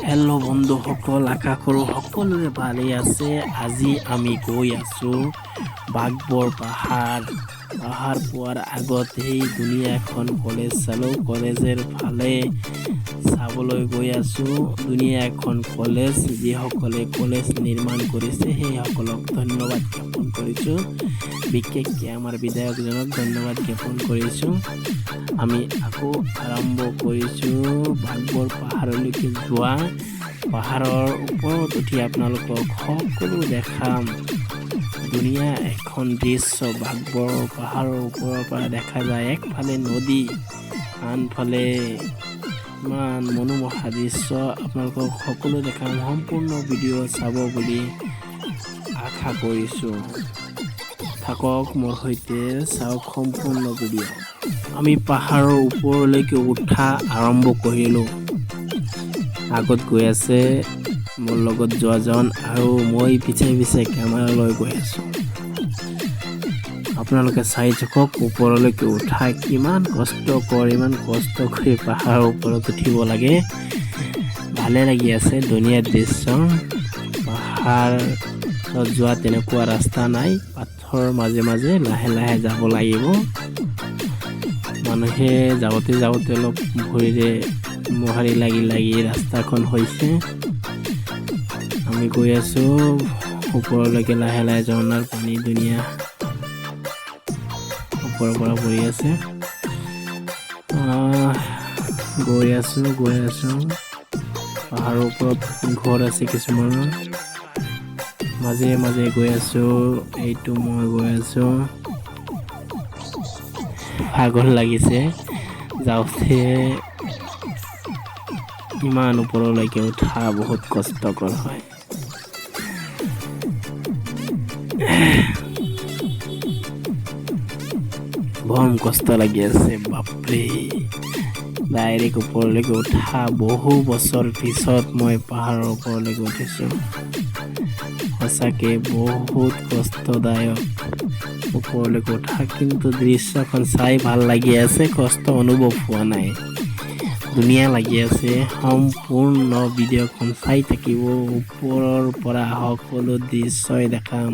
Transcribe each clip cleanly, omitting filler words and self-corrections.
Hello' বন্ধুসকল, আশা কৰোঁ সকলোৰে ভালেই আছে। আজি আমি গৈ আছোঁ বাঘবৰ পাহাৰ পোৱাৰ আগত সেই ধুনীয়া এখন কলেজ চালোঁ। কলেজৰ ফালে চাবলৈ গৈ আছোঁ ধুনীয়া এখন কলেজ। যিসকলে কলেজ নিৰ্মাণ কৰিছে সেইসকলক ধন্যবাদ জ্ঞাপন কৰিছোঁ। বিশেষকৈ আমাৰ বিধায়কজনক ধন্যবাদ জ্ঞাপন কৰিছোঁ। আমি আকৌ আৰম্ভ কৰিছোঁ বাঘবৰ পাহাৰলৈকে যোৱা। পাহাৰৰ ওপৰত উঠি আপোনালোকক সকলো দেখাম। ধুনীয়া এখন দৃশ্য বাঘবৰ পাহাৰৰ ওপৰৰ পৰা দেখা যায়। একফালে নদী, আনফালে ইমান মনোমোহা দৃশ্য। আপোনালোকক সকলো দেখাম। সম্পূৰ্ণ ভিডিঅ' চাব বুলি আশা কৰিছোঁ। থাকক মোৰ সৈতে, চাওক সম্পূৰ্ণ ভিডিঅ'। আমি পাহাৰৰ ওপৰলৈকে উঠা আৰম্ভ কৰিলোঁ। আগত গৈ আছে মোৰ লগত যোৱাজন আৰু মই পিছে পিছে কেমেৰা লৈ গৈ আছোঁ। আপোনালোকে চাই থাকক ওপৰলৈকে উঠা কিমান কষ্টকৰ। ইমান কষ্ট কৰি পাহাৰৰ ওপৰত উঠিব লাগে। ভালে লাগি আছে, ধুনীয়া দৃশ্য। পাহাৰত যোৱা তেনেকুৱা ৰাস্তা নাই, পাথৰৰ মাজে মাজে লাহে লাহে যাব লাগিব। মানুহে যাওঁতে অলপ ভৰিৰে মোহাৰি লাগি ৰাস্তাখন হৈছে। আমি গৈ আছোঁ ওপৰলৈকে লাহে লাহে। ঝৰ্ণাৰ পানী ধুনীয়া ওপৰৰ পৰা পৰি আছে। গৈ আছোঁ পাহাৰৰ ওপৰত ঘৰ আছে কিছুমানৰ। মাজে মাজে গৈ আছোঁ। এইটো মই গৈ আছোঁ। ভাগৰ লাগিছে যাওঁতে। ইমান ওপৰলৈকে উঠা বহুত কষ্টকৰ হয়। বম কষ্ট লাগি আছে, বাপৰে। ডাইৰেক্ট ওপৰলৈকে উঠা বহু বছৰ পিছত মই পাহাৰৰ ওপৰলৈকে উঠিছোঁ। সঁচাকে বহুত কষ্টদায়ক ওপৰলৈকে উঠা, কিন্তু দৃশ্যখন চাই ভাল লাগি আছে। কষ্ট অনুভৱ হোৱা নাই, ধুনীয়া লাগি আছে। সম্পূৰ্ণ ভিডিঅ'খন চাই থাকিব। ওপৰৰ পৰা সকলো দৃশ্যই দেখাম।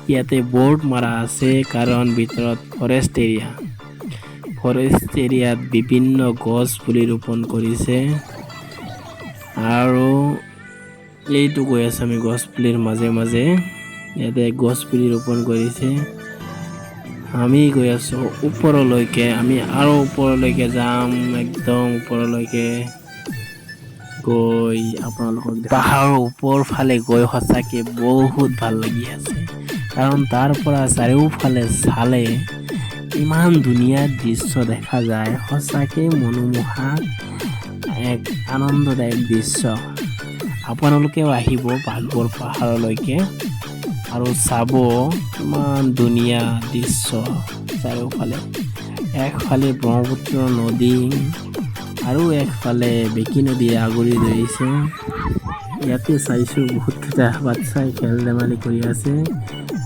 ইয়াতে বৰ্ড মাৰা আছে কাৰণ ভিতৰত ফৰেষ্ট এৰিয়াত বিভিন্ন গছ পুলি ৰোপণ কৰিছে। আৰু এইটো গৈ আছে আমি গছ পুলিৰ মাজে মাজে। ইয়াতে গছ পুলি ৰোপণ কৰিছে। আমি গৈ আছোঁ ওপৰলৈকে। আমি আৰু ওপৰলৈকে যাম, একদম ওপৰলৈকে গৈ আপোনালোকক পাহাৰৰ ওপৰ ফালে গৈ সঁচাকে বহুত ভাল লাগি আছে। কাৰণ তাৰ পৰা চাৰিওফালে চালে ইমান ধুনীয়া দৃশ্য দেখা যায়। সঁচাকে মনোমোহা এক আনন্দদায়ক দৃশ্য। আপোনালোকেও আহিব বাঘবৰ পাহাৰলৈকে আৰু চাব ইমান ধুনীয়া দৃশ্য চাৰিওফালে। একফালে ব্ৰহ্মপুত্ৰ নদী আৰু একফালে বেকী নদী আগুৰি ধৰিছে। ইয়াতে চাইছোঁ বহুতকেইটা বাচ্চাই খেল ধেমালি কৰি আছে।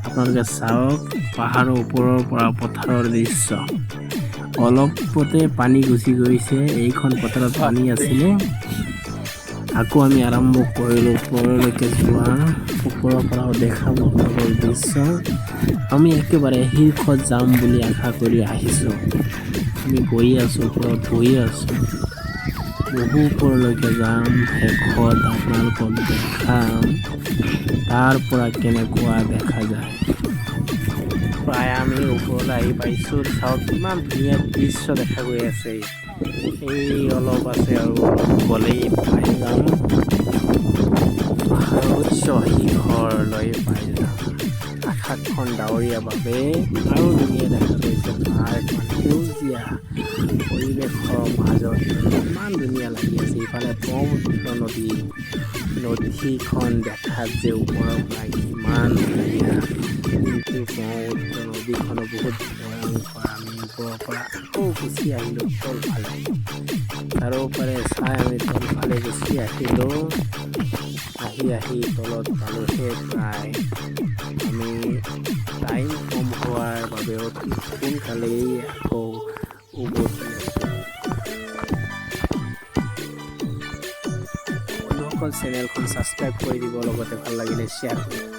আপোনালোকে চাওক পাহাৰৰ ওপৰৰ পৰা পথাৰৰ দৃশ্য। অলপতে পানী গুচি গৈছে। এইখন পথাৰত পানী আছিলে। আকৌ আমি আৰম্ভ কৰিলোঁ ওপৰলৈকে যোৱা। ওপৰৰ পৰাও দেখাম আপোনালোকৰ দৃশ্য। আমি একেবাৰে শীৰ্ষত যাম বুলি আশা কৰি আহিছোঁ। আমি গৈ আছোঁ, ওপৰত গৈ আছোঁ। বহু ওপৰলৈকে যাম। শেষত আপোনালোকক দেখাম তাৰ পৰা কেনেকুৱা দেখা যায়। প্ৰায় আমি ওপৰলৈ আহি পাইছোঁ। চাওক কিমান ধুনীয়া দৃশ্য দেখা গৈ আছে। এই অলপ আছে আৰু অলপ গ'লেই পাই যাম। উচ্চ শিখৰলৈ পাই যাম। আকাশখন ডাৱৰীয়া বাবে আৰু ধুনীয়া দেখা গৈছে। পাহাৰখন সেউজীয়া পৰিৱেশৰ মাজত ইমান ধুনীয়া লাগি আছে। ইফালে ব্ৰহ্মপুত্ৰ নদীখন দেখাত যে ওপৰৰ পৰা কিমান ধুনীয়া, কিন্তু ব্ৰহ্মপুত্ৰ নদীখনো বহুত ভয়ংকৰ। আমি ওপৰৰ পৰা আকৌ গুচি আহিলোঁ তলফালে। চাৰিওফালে চাই আমি তলফালে গুচি আহিলোঁ। আহি তলত পালোঁহে প্ৰায়। আমি টাইম কম হোৱাৰ বাবে অতি সোনকালেই আকৌ উভতি আছোঁ। বন্ধুসকল চেনেলখন ছাবস্ক্ৰাইব কৰি দিব, লগতে ভাল লাগিলে শ্বেয়াৰ কৰিব।